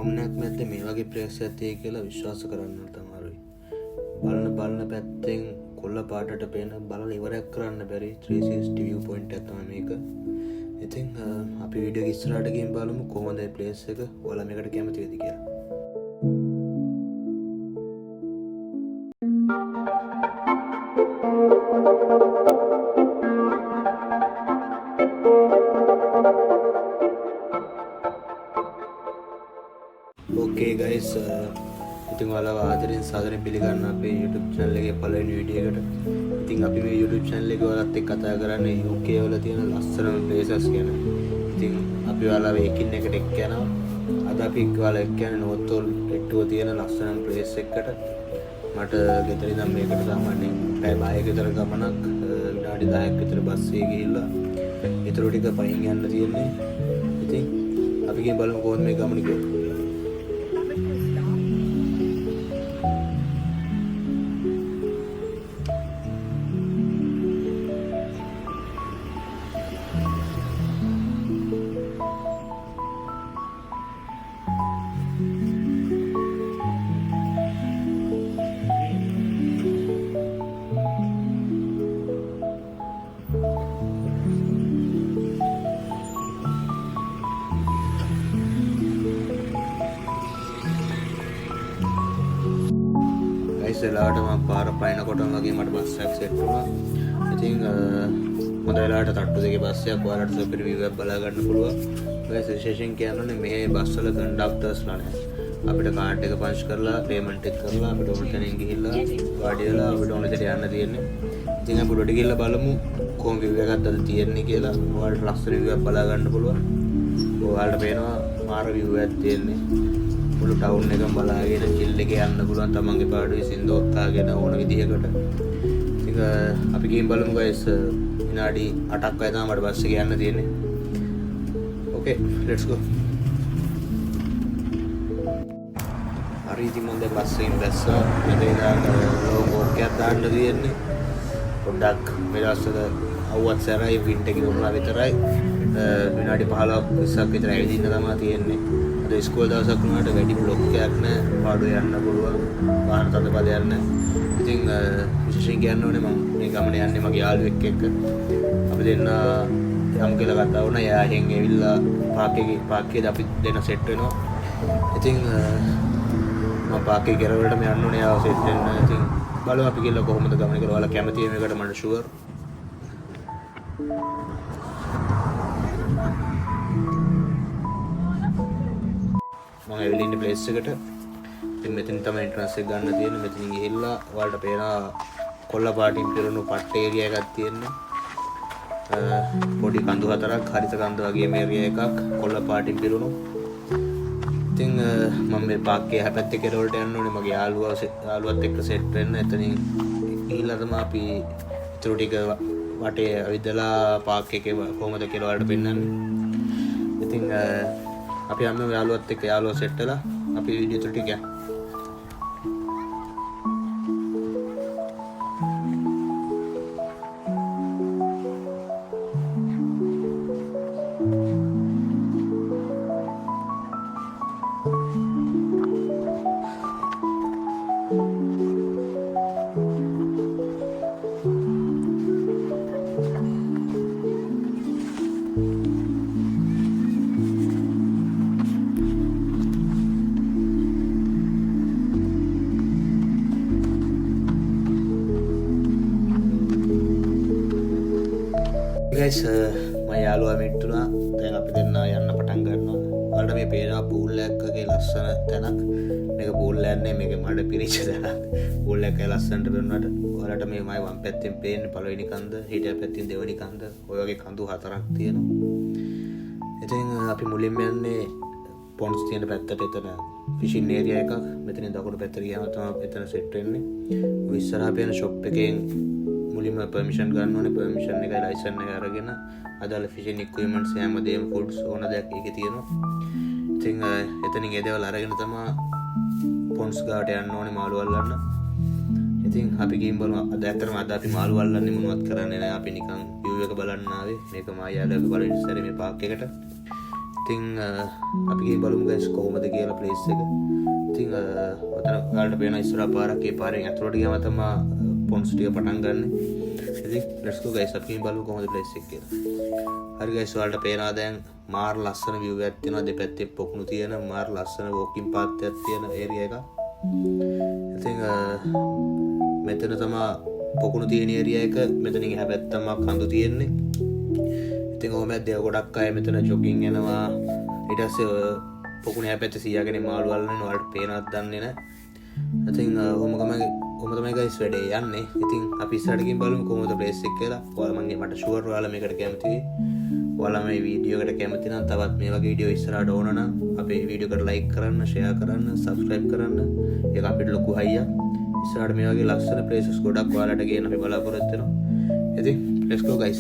කොම්නයක් මැද්ද මේ වගේ ප්ලේස් එකක් තියෙයි කියලා විශ්වාස කරන්නට අමාරුයි. බලන පැත්තෙන් කොල්ල පාටට පේන බලන ඉවරයක් කරන්න බැරි 360 view point එකක් තමයි මේක. ඉතින් අපි වීඩියෝ එක ඉස්සරහට ගිහින් බලමු කොහොමද මේ ප්ලේස් එක ඔයාලා මේකට කැමති වෙද කියලා. Okay guys, ඉතින් ඔයාලව ආදරෙන් සාදරයෙන් පිළිගන්න අපේ YouTube channel එකේ පළවෙනි වීඩියෝ එකට. ඉතින් අපි මේ YouTube channel එකේ ඔයාලත් එක්ක කතා කරන්නේ UK වල තියෙන ලස්සනම places ගැන. ඉතින් අපි ඔයාලව එකින් එකට එක්ක යනවා. අද අපි ඔයාලා එක්ක යන්නේ North Hall ටෙට්ටුව තියෙන ලස්සනම place එකකට. මට ගෙදර ඉඳන් මේකට සාමාන්‍යයෙන් පැය 5ක විතර ගමනක් විනාඩි 10ක් විතර බස් එකේ ගිහිල්ලා ඊටු ටික පයින් යන්න තියෙන්නේ. ඉතින් අපි ගිහින් බලමු කොහොමද මේ ගමන ගියේ. වෙලාවට මම පාර පයින්නකොටම වගේ මට බස් එකක් සෙට් වුණා. ඉතින් හොඳ වෙලාවට තට්ටු දෙකේ බස් එකක් ඔයාලට සුපිරි view එකක් බලා ගන්න පුළුවන්. ඔය විශේෂයෙන් කියන්නේ මේ බස් වල කන්ඩක්ටර්ස්ලා නැහැ. අපිට කාඩ් එක පන්ච් කරලා පේමන්ට් එක කරලා අපිට ඕන තැනින් ගිහිල්ලා වාඩි වෙලා අපිට ඕන තැනට යන්න තියෙන්නේ. ඉතින් අපි උඩට ගිහිල්ලා බලමු කොහොම view එකක්ද අද තියෙන්නේ කියලා. ඔයාලට ලස්සන view එකක් බලා ගන්න පුළුවන්. ඔයාලට පේනවා මාර view එකක් තියෙන්නේ. මුළු ටවුන් එකම බලාගෙන චිල් එකේ යන්න පුළුවන් තමන්ගේ පාඩුවේ සින්දෝත්තාගෙන ඕන විදිහකට. ඉතින් අපි ගිහින් බලමු guys විනාඩි 8ක් වගේ තමයි මට බස් එකේ යන්න තියෙන්නේ. Okay, let's go. හරි ඉතින් මම දැන් බස් එකෙන් බැස්සා. මෙතන ඉඳන් ලෝගෝ එකක් දාන්න තියෙන්නේ. පොඩ්ඩක් මේ දවස්වල අවුවත් සැරයි වින්ට් එකේ වුණා විතරයි. විනාඩි 15ක් 20ක් විතර ඇවිදින්න තමයි තියෙන්නේ. අද ස්කෝල් දවසක් වුණාට වැඩි බ්ලොක් එකක් නැහැ. පාඩුවේ යන්න පුළුවන්. වාහන තදබල යන්න. ඉතින් විශේෂයෙන් කියන්න ඕනේ මම මේ ගමන යන්නේ මගේ යාළුවෙක් එක්ක. අපි දෙන්න යමු කියලා කතා වුණා. එයා එහෙන් ඇවිල්ලා පාර්කේදී අපි දෙන්න සෙට් වෙනවා. ඉතින් මම පාර්කේ කරවලට මේ යන්න ඕනේ යාව සෙට් වෙන්න. ඉතින් බලමු අපි කියලා කොහොමද ගමන කියලා ඔයාලා කැමතියි මේකට මට ෂුවර්. මම ඇවිල්ලා ඉන්න ප්ලේස් එකට. ඉතින් මෙතන තමයි එන්ට්‍රන්ස් එක ගන්න තියෙන්නේ. මෙතනින් ගිහිල්ලා ඔයාලට පේනවා කොල්ල පාටින් පිරුණු පට්ට ඒරියා එකක් තියෙනවා. පොඩි කඳු හතරක් හරිත කඳු වගේ මේ ඒරියා එකක් කොල්ල පාටින් පිරුණු. ඉතින් මම මේ පාර්කේ හැපැත්තේ කෙරවලට යන්න ඕනේ මගේ යාළුවත් එක්ක සෙට් වෙන්න. එතනින් ගිහිල්ලා තමයි අපි ඊටු ටික වටේ ඇවිදලා පාර්ක් එකේ කොහොමද කියලා ඔයාලට පෙන්නන්නේ. ඉතින් අපි යන්න යාළුවත් එක්ක යාළුවා සෙට් වෙලා අපි වීඩියෝ ටික ගන්න. guys, මම යාළුවා මෙට් වුණා. දැන් අපි දෙන්න යන්න පටන් ගන්නවා. ඔයාලට මේ පේනවා පූල් එකකගේ ලස්සන තැනක්. මේක පූල් එකක් නෙමෙයි මේක මඩ පිරිච්ච තැනක්. පූල් එකේ ලස්සනට පේනවාට ඔයාලට මේ මයි වම් පැත්තෙන් පේන්නේ පළවෙනි කන්ද, හිටිය පැත්තෙන් දෙවෙනි කන්ද. ඔය වගේ කඳු හතරක් තියෙනවා. ඉතින් අපි මුලින්ම යන්නේ පොන්ස් තියෙන පැත්තට. එතන ෆිෂින් ඒරියා එකක්. මෙතනින් දකුණු පැත්තට ගියාම තමයි එතන සෙට් වෙන්නේ. ඔය ඉස්සරහා පේන ෂොප් එකෙන් මුලින්ම පර්මිෂන් ගන්න ඕනේ. පර්මිෂන් එකයි ලයිසන් එක අරගෙන අදාළ ෆිෂින් ඉක්විප්මන්ට්ස් හැමදේම ෆුඩ්ස් ඕන දෙයක් ඒකේ තියෙනවා. ඉතින් එතනින් ඒ දේවල් අරගෙන තමයි පොන්ස් ගාවට යන්න ඕනේ මාළු අල්ලන්න. ඉතින් අපි ගිහින් බලමු. අද ඇත්තටම අද අපි මාළු අල්ලන්නේ මොනවත් කරන්නේ නැහැ. අපි නිකන් view එක බලන්න ආවේ. මේක මායාලක බලන ඉස්සරේ මේ පාක් එකට. ඉතින් අපි ගිහින් බලමු guys කොහොමද කියලා place එක. ඉතින් ඔතන ඔයාලට පේන ඉස්සරහ පාරක් ඒ පාරෙන් ඇතුළට ගියාම තමයි පොන්ස් ටික පටන් ගන්න. ඉතින් let's go guys අපි ගිහින් බලමු කොහොමද place එක කියලා. හරි guys ඔයාලට පේනවා දැන් මාර ලස්සන view එකක් තියෙනවා දෙපැත්තේ පොකුණු තියෙන මාර ලස්සන walking path එකක් තියෙන area එක. ඉතින් මෙතන තමයි පොකුණු තියෙන area එක. මෙතනින් එහා පැත්තම කඳු තියෙන්නේ. ඉතින් ඔහොම ඇද්දේ ගොඩක් අය මෙතන jogging යනවා. ඊට පස්සේ පොකුණ එහා පැත්තේ සියාගෙන මාළු අල්ලන ඔයාලට පේනවත් දන්නේ නැහැ. ඉතින් ඔහොම තමයි guys වැඩේ යන්නේ. ඉතින් අපි ඉස්සරහට ගිහින් බලමු කොහොමද place එක කියලා. ඔයාලා මට sure ඔයාලා මේකට කැමතියි. ඔයාලා මේ වීඩියෝ එකට කැමති නම් තවත් මේ වගේ වීඩියෝ ඉස්සරහට ඕන නම් අපේ වීඩියෝ එකට like කරන්න, share කරන්න, subscribe කරන්න. ඒක අපිට ලොකු හයියක්. ඉස්සරහට මේ වගේ ලස්සන places ගොඩක් ඔයාලට ගේන්න අපි බලාපොරොත්තු වෙනවා. ඉතින් let's go guys.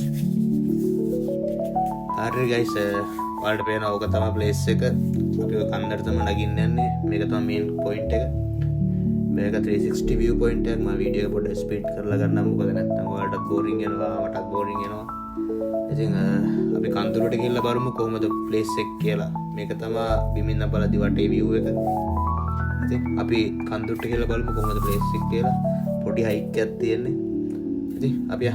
හරි guys ඔයාලට පේන ඕක තමයි place එක. අපි ඔය කන්දට තමයි නගින්න යන්නේ. මේක තමයි main point එක. මේක 360 view point එකක්. මම වීඩියෝ එක පොඩ්ඩක් ස්පීඩ් කරලා ගන්නම්. මොකද නැත්නම් ඔයාලටත් boring වෙනවා, මටත් boring වෙනවා. ඉතින් අපි කන්දරට ගිහිල්ලා බලමු කොහොමද place එක කියලා. මේක තමයි බිමින් බලද්දි වටේ view එක. ඉතින් අපි කන්දරට ගිහිල්ලා බලමු කොහොමද place එක කියලා. පොඩි hike එකක් තියෙන්නේ. ඉතින් අපි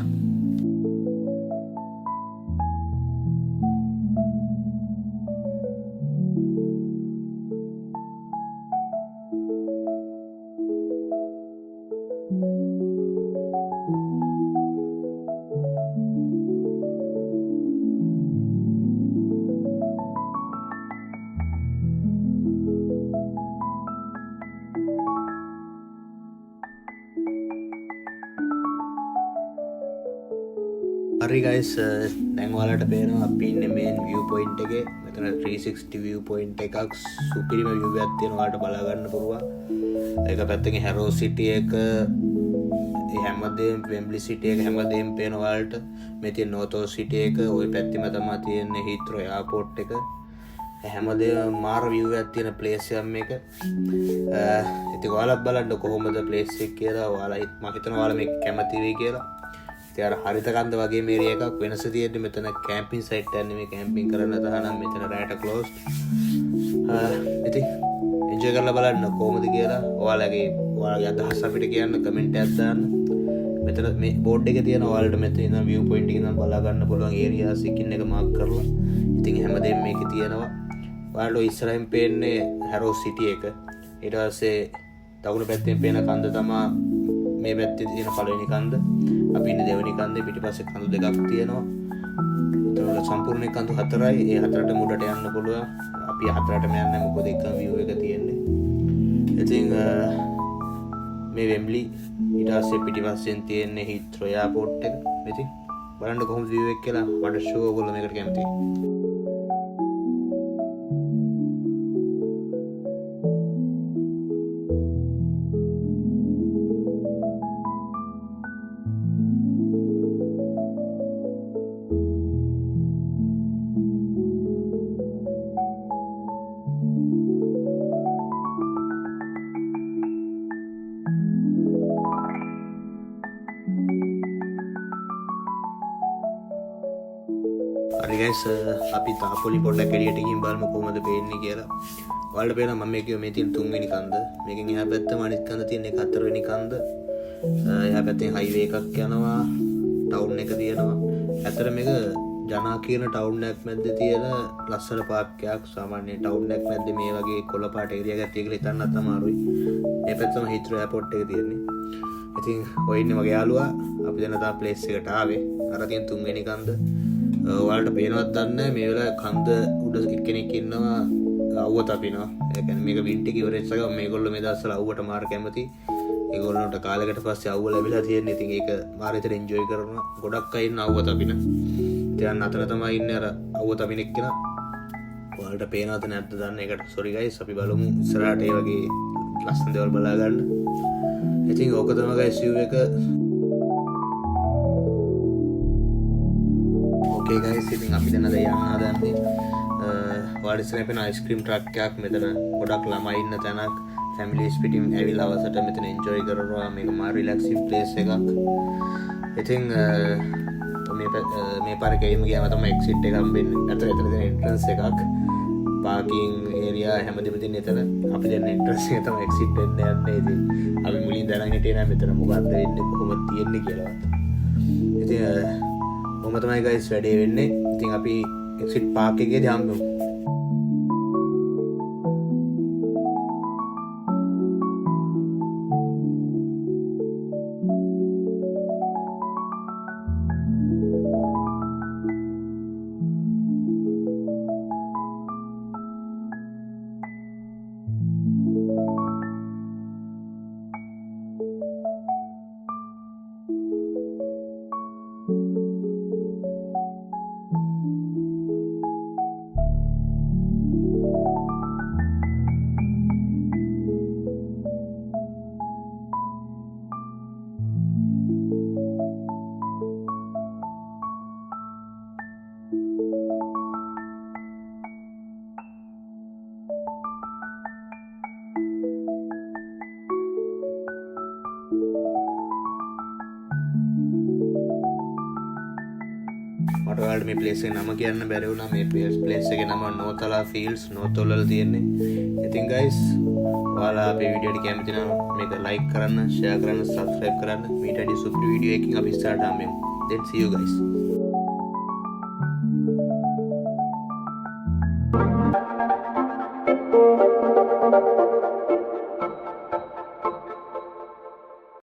හරි guys දැන් ඔයාලට පේනවා අපි ඉන්නේ main view point එකේ. මෙතන 360 view point එකක් සුපිරිම view එකක් තියෙනවා. ඔයාලට බලා ගන්න පුළුවන්. ඒක පැත්තකින් Harrow City එක හැමදේම Wembley City එක හැමදේම පේනවා ඔයාලට. මේ තියෙන Northolt City එක ওই පැත්තෙම තමයි තියෙන්නේ Heathrow Airport එක. හැමදේම මාර view එකක් තියෙන place එකක් මේක. ඉතින් ඔයාලා බලන්න කොහොමද place එක කියලා. ඔයාලා මම හිතනවා ඔයාලා මේක කැමති වෙයි කියලා. හරිත කන්ද වගේ මේ area එකක් වෙනස තියෙන්නේ. මෙතන කැම්පින් සයිට් එකක් නෙමෙයි. කැම්පින් කරන්න තහනම් මෙතන රැට ක්ලෝස්ඩ්. ඉතින් එන්ජොයි කරලා බලන්න කොහොමද කියලා. ඔයාලගේ අදහස් අපිට කියන්න කමෙන්ට් එකක් දාන්න. මෙතන මේ බෝඩ් එකේ තියෙන ඔයාලට මෙතන ඉඳන් view point එකේ ඉඳන් බලා ගන්න පුළුවන් area සිකින් එක මාක් කරලා. ඉතින් හැමදේම මේකේ තියෙනවා. ඔයාලට ඉස්සරහින් පේන්නේ Harrow City එක. ඊට පස්සේ දකුණු පැත්තෙන් පේන කන්ද තමයි මේ පැත්තේ තියෙන පළවෙනි කන්ද. අපි ඉන්නේ දෙවෙනි කන්දේ. පිටිපස්සේ කඳු දෙකක් තියෙනවා. ඒතකොට සම්පූර්ණ කඳු හතරයි. ඒ හතරට මුඩට යන්න පුළුවන්. අපි හතරටම යන්නේ මොකද එකම view එක තියෙන්නේ. ඉතින් මේ Wembley ඊට පස්සේ පිටිපස්සෙන් තියෙන්නේ Heathrow Airport එක. ඉතින් බලන්න කොහොමද view එක කියලා. මට ෂෝ ඔයගොල්ලෝ මේකට කැමතියි. හරි guys අපි තාපොලි පොඩ්ඩක් එළියට ගිහින් බලමු කොහොමද පේන්නේ කියලා. ඔයාලට පේනවා මම මේ කිව්ව මේ තියෙන තුන්වෙනි කන්ද. මේකෙන් එහා පැත්තම අනිත් කන්ද තියෙන එක හතරවෙනි කන්ද. එහා පැත්තෙන් highway එකක් යනවා. town එක තියෙනවා. ඇතර මේක ජනා කියන town එකක් මැද්දේ තියෙන ලස්සන පාර්ක් එකක්. සාමාන්‍ය town එකක් මැද්දේ මේ වගේ කොළ පාට ඒරියා එකක් තියෙන කියලා හිතන්නත් අමාරුයි. මේ පැත්තම Heathrow Airport එක තියෙන්නේ. ඉතින් ඔය ඉන්නේ මගේ යාළුවා. අපි දැන් තා place එකට ආවේ. අර තියෙන තුන්වෙනි කන්ද. ඔයාලට පේනවත් දන්නේ මේ වෙලාවේ කන්ද උඩ එක්කෙනෙක් ඉන්නවා අවුව තපිනවා. ඒ කියන්නේ මේක වින්ටර් එක ඉවරෙච්ච ගමන් මේගොල්ලෝ මේ දවස්වල අවුවට මාර කැමති. ඒගොල්ලන්ට කාලයකට පස්සේ අවුව ලැබිලා තියෙන්නේ. ඉතින් ඒක මාර විතර එන්ජොයි කරනවා. ගොඩක් අය ඉන්න අවුව තපින. ඉතින් අතන තමයි ඉන්නේ අර අවුව තපින එක්කෙනා. ඔයාලට පේනවද නැද්ද දන්නේ. ඒකට sorry guys අපි බලමු ඉස්සරහට ඒ වගේ ලස්සන දේවල් බලා ගන්න. ඉතින් ඕක තමයි guys view එක. Okay guys ඉතින් අපි දැන් අද යන්න හදන්නේ ඔයාලට ඉස්සරහ පේන අයිස්ක්‍රීම් ට්‍රක් එකක්. මෙතන ගොඩක් ළමයි ඉන්න තැනක්. ෆැමිලිස් පිටින් ඇවිල්ලා අවසට මෙතන එන්ජොයි කරනවා. මේක මාර රිලැක්සින් ප්ලේස් එකක්. ඉතින් මේ පාරේ ගේම ගියාම තමයි එක්සිට් එක හම්බෙන්නේ. අතන තියෙන එන්ට්‍රන්ස් එකක්. පාකින් ඒරියා හැමදෙම තියෙන එතන අපි දැන් එන්ට්‍රන්ස් එක තමයි එක්සිට් වෙන්න යන්නේ. ඉතින් අපි මුලින් දැනන් හිටියේ නෑ මෙතන මොකක්ද වෙන්නේ කොහොමද තියෙන්නේ කියලා. ඉතින් මොම තමයි ගයිස් වැඩේ වෙන්නේ. ඉතින් අපි එක්සිට් පාක් එකේදී හම්බෙමු. මට ඔයාලට මේ ප්ලේස් එකේ නම කියන්න බැරි වුණා. මේ ප්ලේස් එකේ නම නෝතලා ෆීල්ඩ්ස් නෝතොල් වල තියෙන්නේ. ඉතින් ගයිස් ඔයාලා අපේ වීඩියෝ එක කැමති නම් මේක ලයික් කරන්න, ෂෙයා කරන්න, සබ්ස්ක්‍රයිබ් කරන්න. මීට වැඩි සුපිරි වීඩියෝ එකකින් අපි ඉස්සරහට ආවෙමු. Then see you guys.